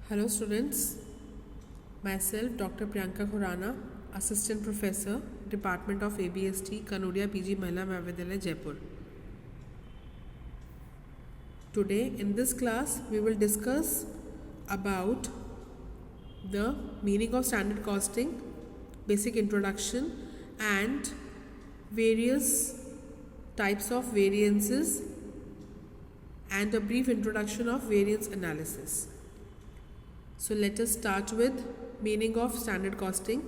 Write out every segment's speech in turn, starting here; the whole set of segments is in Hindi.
Hello students, myself Dr. Priyanka Khurana, Assistant Professor, Department of ABST, Kanodia PG Mahila Mahavidyalaya, Jaipur. Today in this class we will discuss about the meaning of standard costing, basic introduction and various types of variances and a brief introduction of variance analysis. So let us start with meaning of standard costing.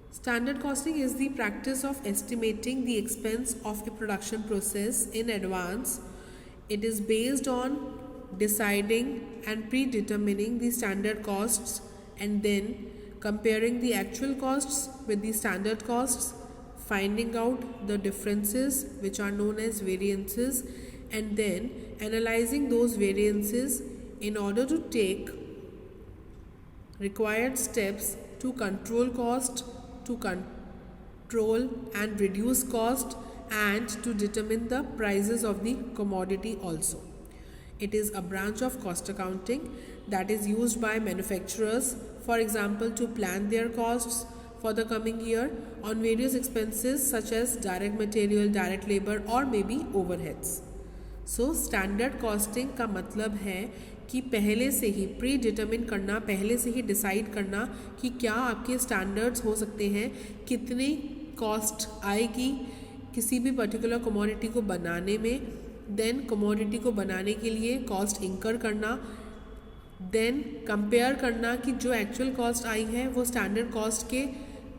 Standard costing is the practice of estimating the expense of a production process in advance. It is based on deciding and predetermining the standard costs and then comparing the actual costs with the standard costs, finding out the differences which are known as variances, and then analyzing those variances in order to take required steps to control cost, to control and reduce cost, and to determine the prices of the commodity also. It is a branch of cost accounting that is used by manufacturers, for example, to plan their costs for the coming year on various expenses such as direct material, direct labor or maybe overheads. So standard costing का मतलब है कि पहले से ही प्री डिटरमिन करना, पहले से ही डिसाइड करना कि क्या आपके स्टैंडर्ड्स हो सकते हैं, कितनी कॉस्ट आएगी किसी भी पर्टिकुलर कमोडिटी को बनाने में, देन कमोडिटी को बनाने के लिए कॉस्ट इंकर करना, देन कंपेयर करना कि जो एक्चुअल कॉस्ट आई है वो स्टैंडर्ड कॉस्ट के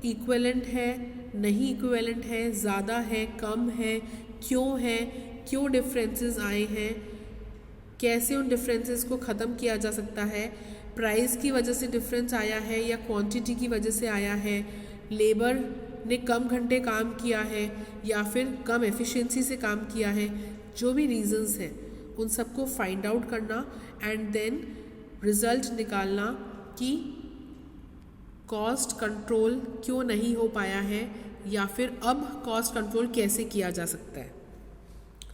इक्विवेलेंट है, नहीं इक्विवेलेंट है, ज़्यादा है, कम है, क्यों डिफरेंसेस आए हैं, कैसे उन डिफरेंसेस को ख़त्म किया जा सकता है, प्राइस की वजह से डिफरेंस आया है या क्वांटिटी की वजह से आया है, लेबर ने कम घंटे काम किया है या फिर कम एफिशिएंसी से काम किया है, जो भी रीजंस हैं उन सबको फाइंड आउट करना एंड देन रिज़ल्ट निकालना कि कॉस्ट कंट्रोल क्यों नहीं हो पाया है या फिर अब कॉस्ट कंट्रोल कैसे किया जा सकता है.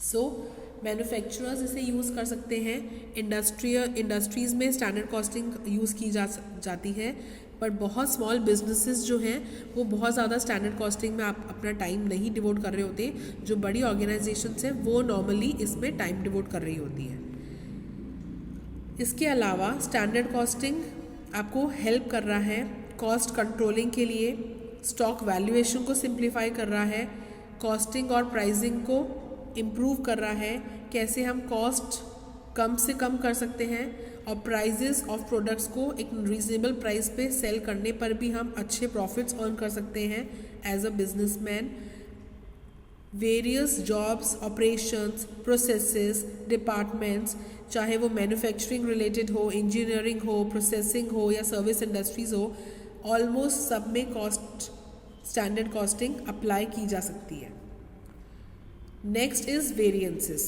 सो मैन्युफैक्चरर्स इसे यूज़ कर सकते हैं, इंडस्ट्रीज़ में स्टैंडर्ड कॉस्टिंग यूज़ की जाती है, पर बहुत स्मॉल बिजनेसेस जो हैं वो बहुत ज़्यादा स्टैंडर्ड कॉस्टिंग में आप अपना टाइम नहीं डिवोट कर रहे होते. जो बड़ी ऑर्गेनाइजेशंस हैं वो नॉर्मली इसमें टाइम डिवोट कर रही होती हैं. इसके अलावा स्टैंडर्ड कॉस्टिंग आपको हेल्प कर रहा है कॉस्ट कंट्रोलिंग के लिए, स्टॉक वैल्यूएशन को सिंप्लीफाई कर रहा है, कॉस्टिंग और प्राइसिंग को इम्प्रूव कर रहा है, कैसे हम कॉस्ट कम से कम कर सकते हैं और प्राइजेस ऑफ प्रोडक्ट्स को एक रीजनेबल प्राइस पे सेल करने पर भी हम अच्छे प्रॉफिट्स अर्न कर सकते हैं as a businessman. Various jobs, operations, processes, departments, चाहे वो मैन्युफैक्चरिंग रिलेटेड हो, इंजीनियरिंग हो, प्रोसेसिंग हो या सर्विस इंडस्ट्रीज हो, ऑलमोस्ट सब में स्टैंडर्ड कॉस्टिंग अप्लाई की जा सकती है. Next is variances.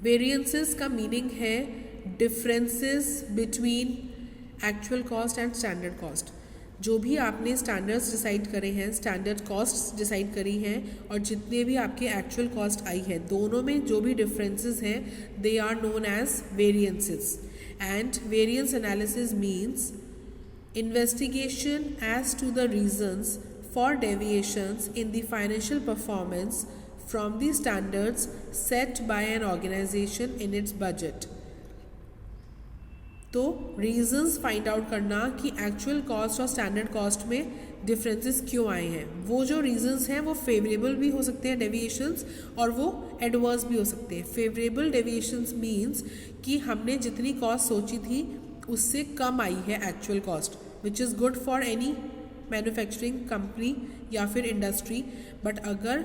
वेरिएंसेस का मीनिंग है differences between actual cost and standard cost. जो भी आपने स्टैंडर्ड्स डिसाइड करे हैं, स्टैंडर्ड कॉस्ट्स डिसाइड करी हैं और जितने भी आपके एक्चुअल कॉस्ट आई है, दोनों में जो भी डिफरेंसेस हैं they are known as variances. And variance analysis means investigation as to the reasons for deviations in the financial performance from the standards set by an organization in its budget. तो रीजंस फाइंड आउट करना कि एक्चुअल कॉस्ट और स्टैंडर्ड कॉस्ट में डिफरेंसेस क्यों आए हैं. वो जो रीजंस हैं वो फेवरेबल भी हो सकते हैं डेविएशंस और वो एडवर्स भी हो सकते हैं. फेवरेबल डेविएशंस मीन्स कि हमने जितनी कॉस्ट सोची थी उससे कम आई है actual cost, which is good for any manufacturing company या फिर इंडस्ट्री. बट अगर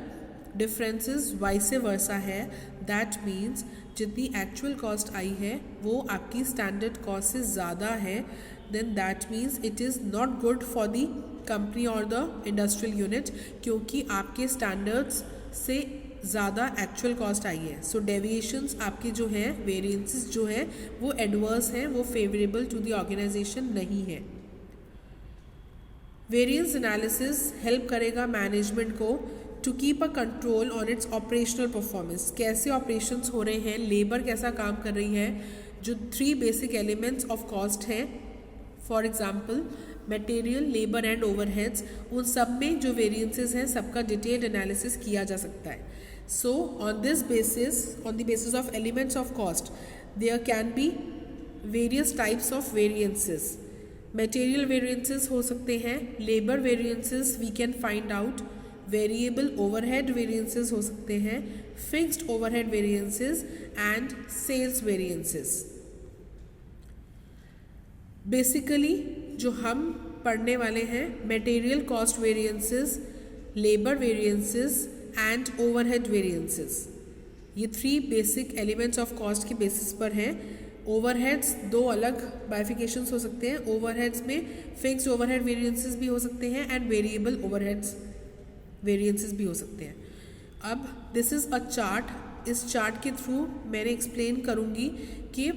डिफरेंसेस वाइसे वर्सा है, दैट मीन्स जितनी एक्चुअल कॉस्ट आई है वो आपकी स्टैंडर्ड कॉस्ट से ज़्यादा है, then that means it is not good for the company और द इंडस्ट्रियल यूनिट, क्योंकि आपके स्टैंडर्ड्स से ज़्यादा एक्चुअल कॉस्ट आई है. सो डेविएशंस आपके जो हैं, वेरिएंसेस जो हैं वो एडवर्स हैं, वो फेवरेबल टू द ऑर्गेनाइजेशन नहीं है. वेरिएंस एनालिसिस हेल्प करेगा मैनेजमेंट को to keep a control on its operational performance. कैसे ऑपरेशंस हो रहे हैं, लेबर कैसा काम कर रही है, जो 3 बेसिक एलिमेंट्स ऑफ कॉस्ट हैं, for example material, labour and overheads, उन सब में जो वेरिएंसेस हैं सबका डिटेल्ड एनालिसिस किया जा सकता है. So on the basis of elements of cost there can be various types of variances. Material variances हो सकते हैं, labour variances we can find out, variable overhead variances हो सकते हैं, fixed overhead variances and sales variances. Basically जो हम पढ़ने वाले हैं material cost variances, labour variances and overhead variances, ये 3 बेसिक एलिमेंट्स ऑफ कॉस्ट के बेसिस पर हैं. ओवरहेड्स 2 अलग बाइफिकेशंस हो सकते हैं. ओवरहेड्स में फिक्स्ड ओवरहेड वेरिएंसेस भी हो सकते हैं एंड वेरिएबल ओवरहेड्स वेरिएंसेस भी हो सकते हैं. अब दिस इज़ अ चार्ट. इस चार्ट के थ्रू मैंने एक्सप्लेन करूँगी कि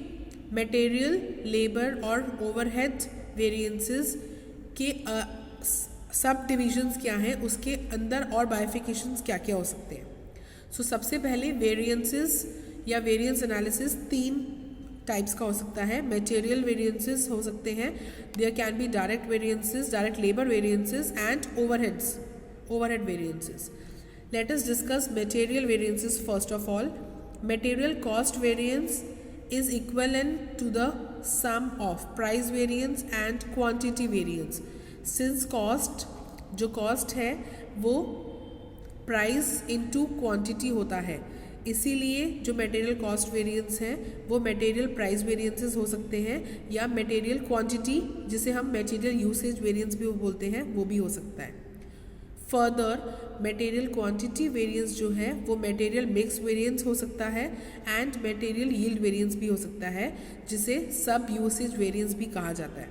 मटेरियल, लेबर और ओवरहेड वेरिएंसेस के सब डिविजन्स क्या हैं, उसके अंदर और बाइफिकेशंस क्या क्या हो सकते हैं. सो सबसे पहले वेरिएंसेस या वेरिएंस एनालिसिस 3 टाइप्स का हो सकता है. मटेरियल वेरिएंसेस हो सकते हैं, there can be direct variances, direct labour variances and overhead variances. Let us discuss material variances first of all. Material cost variance is equivalent to the sum of price variance and quantity variance. Since cost, जो cost है वो price into quantity होता है, इसीलिए जो मटेरियल कॉस्ट वेरिएंस है वो मटेरियल प्राइस वेरिएंसेस हो सकते हैं या मटेरियल क्वांटिटी, जिसे हम मटेरियल यूसेज वेरिएंस भी बोलते हैं, वो भी हो सकता है. फर्दर मटेरियल क्वांटिटी वेरिएंस जो है वो मटेरियल मिक्स वेरिएंस हो सकता है एंड मटेरियल यील्ड वेरिएंस भी हो सकता है, जिसे सब यूसेज वेरिएंस भी कहा जाता है.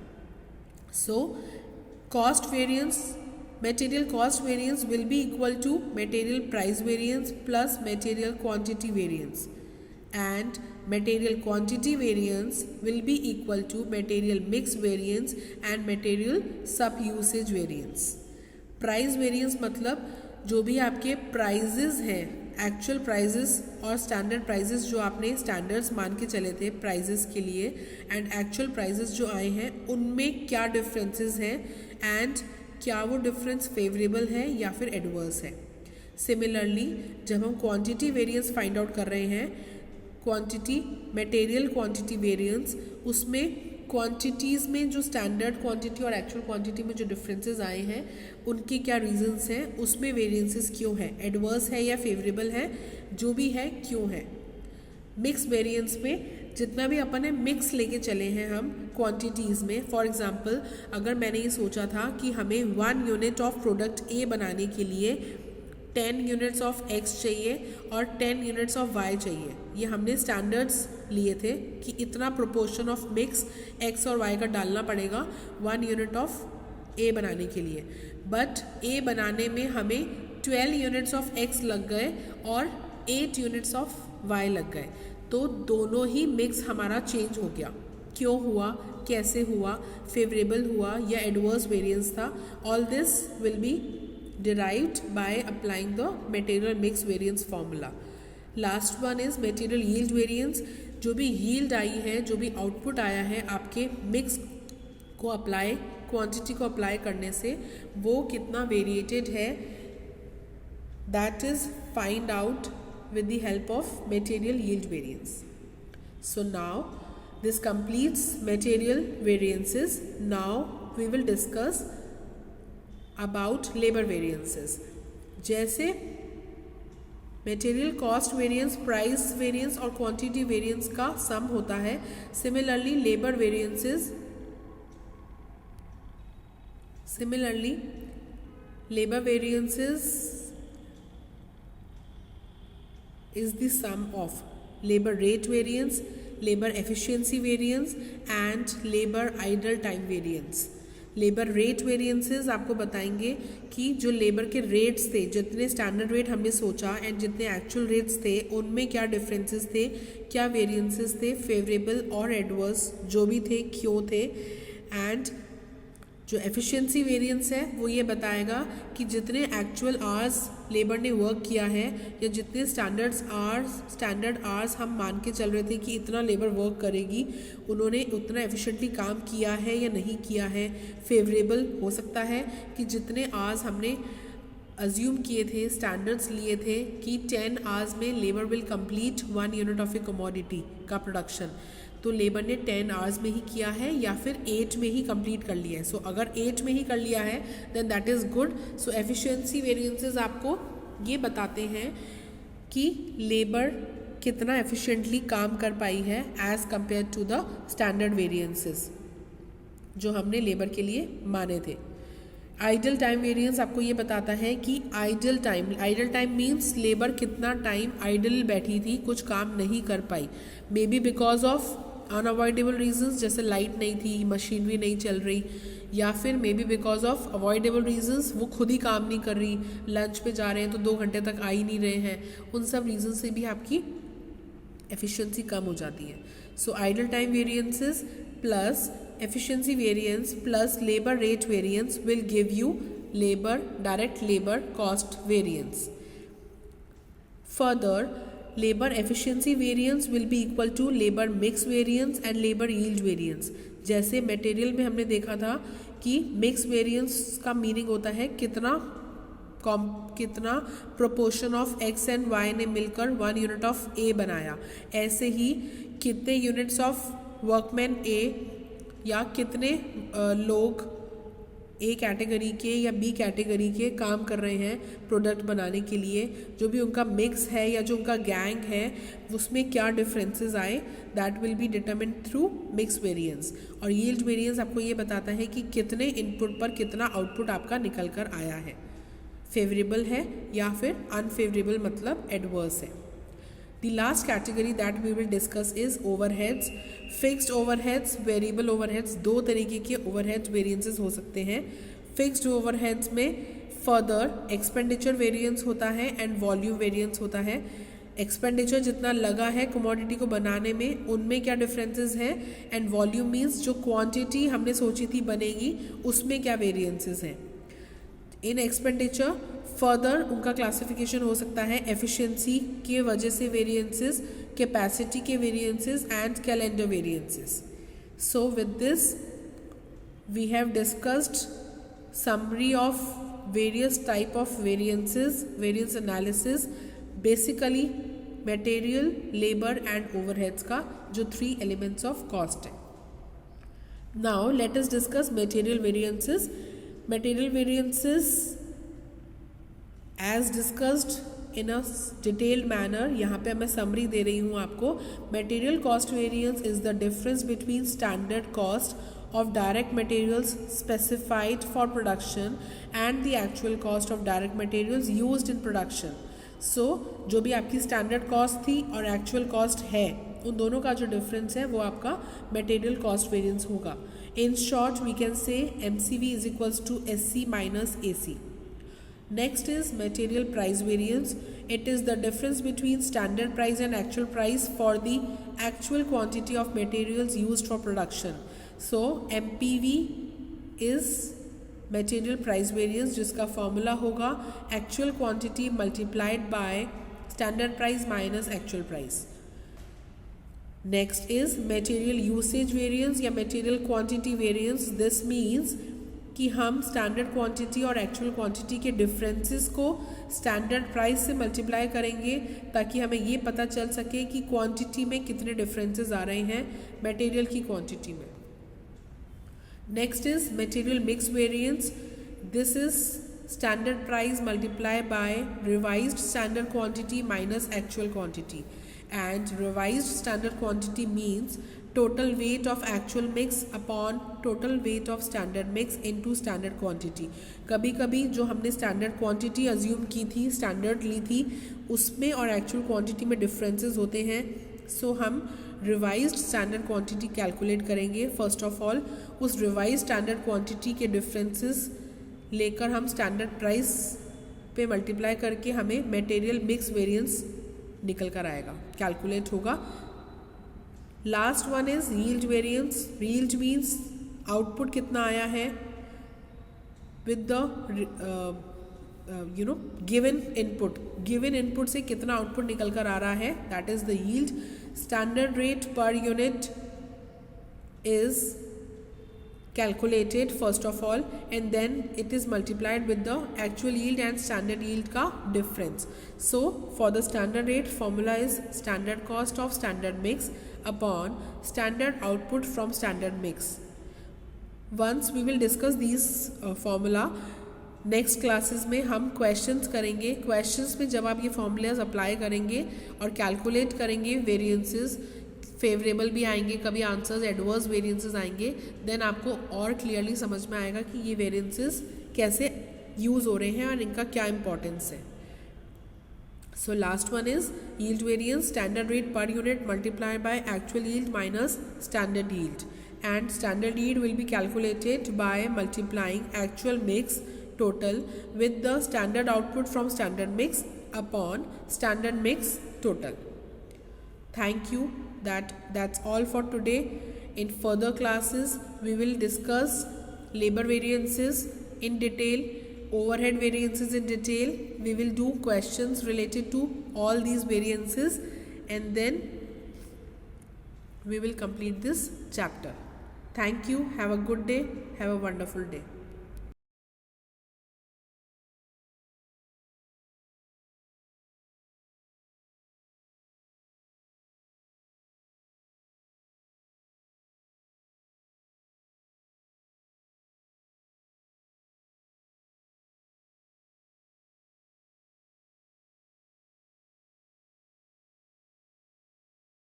So cost variance, material cost variance will be equal to material price variance plus material quantity variance, and material quantity variance will be equal to material mix variance and material sub usage variance. Price variance मतलब जो भी आपके प्राइजेस हैं, एक्चुअल प्राइजेस और स्टैंडर्ड प्राइजेस जो आपने स्टैंडर्ड्स मान के चले थे प्राइजेस के लिए, एंड एक्चुअल प्राइजेस जो आए हैं उनमें क्या डिफरेंसेस हैं एंड क्या वो डिफरेंस फेवरेबल है या फिर एडवर्स है. सिमिलरली जब हम क्वांटिटी वेरिएंस फाइंड आउट कर रहे हैं, क्वांटिटी मटेरियल क्वांटिटी वेरिएंस, उसमें क्वांटिटीज़ में जो स्टैंडर्ड क्वांटिटी और एक्चुअल क्वांटिटी में जो डिफरेंसेस आए हैं उनके क्या रीजंस हैं, उसमें वेरिएंसेस क्यों है, एडवर्स है या फेवरेबल है, जो भी है क्यों है. मिक्स वेरिएंस में जितना भी अपन ने मिक्स लेके चले हैं हम क्वांटिटीज़ में, फॉर एग्जांपल अगर मैंने ये सोचा था कि हमें 1 यूनिट ऑफ प्रोडक्ट ए बनाने के लिए 10 यूनिट्स ऑफ एक्स चाहिए और 10 यूनिट्स ऑफ वाई चाहिए, ये हमने स्टैंडर्ड्स लिए थे कि इतना प्रोपोर्शन ऑफ मिक्स एक्स और वाई का डालना पड़ेगा 1 यूनिट ऑफ ए बनाने के लिए. बट ए बनाने में हमें 12 यूनिट्स ऑफ एक्स लग गए और 8 यूनिट्स ऑफ वाई लग गए, तो दोनों ही मिक्स हमारा चेंज हो गया. क्यों हुआ, कैसे हुआ, फेवरेबल हुआ या एडवर्स वेरिएंस था, all this will be derived by applying the material mix variance formula. Last one is material yield variance. जो भी yield आई है, जो भी आउटपुट आया है आपके मिक्स को अप्लाई, क्वांटिटी को अप्लाई करने से वो कितना वेरिएटेड है, that is find out with the help of material yield variance. So now this completes material variances. Now we will discuss about labour variances. जैसे material cost variance price variance और क्वांटिटी वेरिएंस का सम होता है, similarly labour variances, labour variances is the sum of labor rate variance, labor efficiency variance and labor idle time variance. Labour rate variances आपको बताएंगे कि जो लेबर के रेट्स थे, जितने स्टैंडर्ड रेट हमने सोचा एंड जितने एक्चुअल रेट्स थे उनमें क्या डिफरेंसेस थे, क्या वेरिएंसेस थे, फेवरेबल और एडवर्स जो भी थे क्यों थे, एंड जो एफिशिएंसी वेरिएंस है वो ये बताएगा कि जितने एक्चुअल आवर्स लेबर ने वर्क किया है या जितने स्टैंडर्ड आवर्स हम मान के चल रहे थे कि इतना लेबर वर्क करेगी, उन्होंने उतना एफिशिएंटली काम किया है या नहीं किया है। फेवरेबल हो सकता है कि जितने आवर्स हमने अज्यूम किए थे, स्टैंडर्ड्स लिए थे कि 10 आवर्स में labour will complete 1 unit of A commodity का प्रोडक्शन, तो लेबर ने 10 आवर्स में ही किया है या फिर 8 में ही कंप्लीट कर लिया है। सो अगर 8 में ही कर लिया है then that is good. So efficiency variances आपको ये बताते हैं कि लेबर कितना एफिशिएंटली काम कर पाई है as compared to the standard variances जो हमने लेबर के लिए माने थे। आइडल टाइम वेरिएंस आपको ये बताता है कि आइडल टाइम मीन्स लेबर कितना टाइम आइडल बैठी थी, कुछ काम नहीं कर पाई, maybe because of unavoidable reasons, जैसे लाइट नहीं थी, मशीनरी नहीं चल रही, या फिर maybe because of avoidable reasons, वो खुद ही काम नहीं कर रही, लंच पे जा रहे हैं तो 2 घंटे तक आ ही नहीं रहे हैं, उन सब रीजन से भी आपकी एफिशिएंसी कम हो जाती है। So idle time variances plus efficiency variance plus labor rate variance will give you direct labor cost variance. Further, labor efficiency variance will be equal to labor mix variance and labor yield variance. जैसे मटेरियल में हमने देखा था कि मिक्स वेरिएंस का मीनिंग होता है कितना proportion of X and Y ने मिलकर 1 यूनिट ऑफ ए बनाया, ऐसे ही कितने यूनिट्स ऑफ वर्कमैन ए या कितने लोग ए कैटेगरी के या बी कैटेगरी के काम कर रहे हैं प्रोडक्ट बनाने के लिए, जो भी उनका मिक्स है या जो उनका गैंग है उसमें क्या डिफरेंसेस आए, that will be determined through mix variance. और यील्ड वेरिएंस आपको ये बताता है कि कितने इनपुट पर कितना आउटपुट आपका निकल कर आया है, फेवरेबल है या फिर अनफेवरेबल मतलब एडवर्स है। The last category that we will discuss is overheads. Fixed overheads, variable overheads, दो तरीके के overheads variances हो सकते हैं। Fixed overheads में further expenditure variance होता है and volume variance होता है। एक्सपेंडिचर जितना लगा है कमोडिटी को बनाने में उनमें क्या डिफरेंसेस हैं, एंड वॉल्यूम मीन्स जो क्वांटिटी हमने सोची थी बनेगी उसमें क्या वेरिएंसेस हैं। इन एक्सपेंडिचर फर्दर उनका क्लासिफिकेशन हो सकता है एफिशिएंसी के वजह से वेरिएंसेस, कैपेसिटी के variances and calendar variances. So with this we have discussed summary of various type of variances, variance analysis, basically material, labour and overheads का जो 3 एलिमेंट्स ऑफ कॉस्ट है। Now let us discuss material variances. Material variances as discussed in a detailed manner, यहाँ पे मैं समरी दे रही हूँ आपको। Material cost variance is the difference between standard cost of direct materials specified for production and the actual cost of direct materials used in production. So जो भी आपकी स्टैंडर्ड कॉस्ट थी और एक्चुअल कॉस्ट है, उन दोनों का जो डिफरेंस है वो आपका मटेरियल कॉस्ट वेरिएंस होगा। In short we can say MCV is equals to SC minus AC. Next is material price variance. It is the difference between standard price and actual price for the actual quantity of materials used for production. So MPV is material price variance, जिसका फॉर्मूला होगा actual quantity multiplied by standard price minus actual price. Next is material usage variance या material quantity variance. This means कि हम स्टैंडर्ड क्वांटिटी और एक्चुअल क्वांटिटी के डिफरेंसेस को स्टैंडर्ड प्राइस से मल्टीप्लाई करेंगे ताकि हमें ये पता चल सके कि क्वांटिटी में कितने डिफरेंसेस आ रहे हैं मटेरियल की क्वांटिटी में। Next is material mix variance. This is standard price multiplied by revised standard quantity minus actual quantity. And revised standard quantity means total weight of actual mix upon total weight of standard mix into standard quantity. कभी कभी जो हमने standard quantity assume की थी, standard ली थी, उसमें और actual quantity में differences होते हैं। So हम रिवाइज्ड स्टैंडर्ड क्वांटिटी कैलकुलेट करेंगे। फर्स्ट ऑफ ऑल उस रिवाइज्ड स्टैंडर्ड क्वांटिटी के डिफरेंसेस लेकर हम स्टैंडर्ड प्राइस पे मल्टीप्लाई करके हमें मटेरियल मिक्स वेरिएंस निकल कर आएगा, कैलकुलेट होगा। Last one is yield variance. Yield means output कितना आया है, with the गिवन इनपुट से कितना आउटपुट निकल कर आ रहा है, that is the yield. Standard rate per unit is calculated first of all, and then it is multiplied with the actual yield and standard yield ka difference. So for the standard rate, formula is standard cost of standard mix upon standard output from standard mix. Once we will discuss these formula, next classes में हम क्वेश्चंस करेंगे. क्वेश्चंस में जब आप ये फॉर्मूलाज अप्लाई करेंगे और कैलकुलेट करेंगे, वेरिएंसेस फेवरेबल भी आएंगे, कभी आंसर्स एडवर्स वेरिएंसेस आएंगे, देन आपको और क्लियरली समझ में आएगा कि ये वेरिएंसेस कैसे यूज़ हो रहे हैं और इनका क्या इंपॉर्टेंस है. So last one is yield variance, standard rate per unit multiplied by actual yield minus standard yield, and standard yield will be calculated by multiplying actual mix total with the standard output from standard mix upon standard mix total. Thank you. That's all for today. In further classes we will discuss labor variances in detail, overhead variances in detail. We will do questions related to all these variances, and then we will complete this chapter. Thank you. Have a good day. Have a wonderful day.